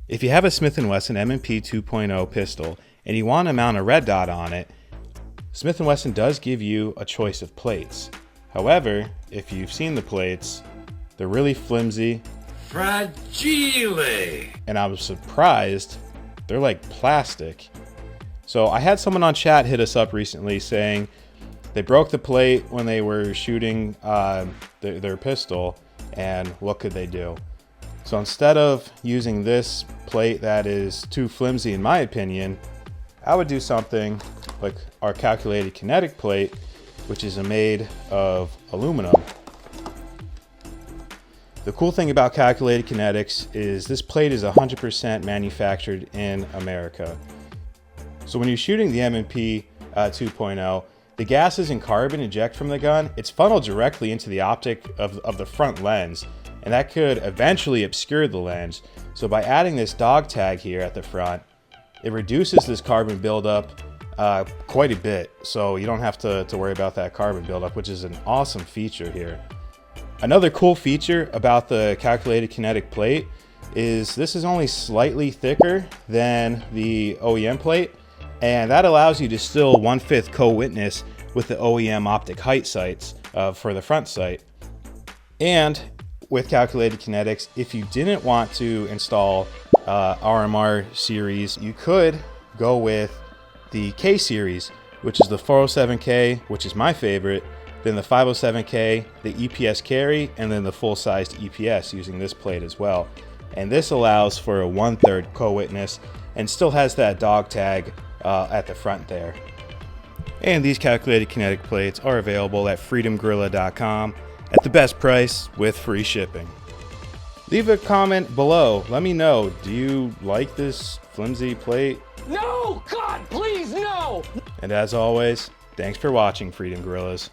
If you have a Smith & Wesson M&P 2.0 pistol and you want to mount a red dot on it, Smith & Wesson does give you a choice of plates. However, if you've seen the plates, they're really flimsy. Fragile! And I was surprised, they're like plastic. So I had someone on chat hit us up recently saying they broke the plate when they were shooting their pistol, and what could they do? So instead of using this plate that is too flimsy in my opinion, I would do something like our Calculated Kinetic plate, which is made of aluminum. The cool thing about Calculated Kinetics is this plate is 100% manufactured in America. So when you're shooting the M&P 2.0, the gases and carbon eject from the gun, it's funneled directly into the optic of the front lens, and that could eventually obscure the lens. So by adding this DOGTAG here at the front, it reduces this carbon buildup quite a bit, so you don't have to worry about that carbon buildup, which is an awesome feature here. Another cool feature about the Calculated Kinetic plate is this is only slightly thicker than the OEM plate, and that allows you to still 1/5 co-witness with the OEM optic height sights for the front sight. And with Calculated Kinetics, if you didn't want to install RMR series, you could go with the K series, which is the 407K, which is my favorite, then the 507K, the EPS carry, and then the full-sized EPS using this plate as well. And this allows for a 1/3 co-witness and still has that DOGTAG at the front there. And these Calculated Kinetic plates are available at freedomgorilla.com at the best price with free shipping. Leave a comment below. Let me know, do you like this flimsy plate? No! God, please, no! And as always, thanks for watching, Freedom Gorillas.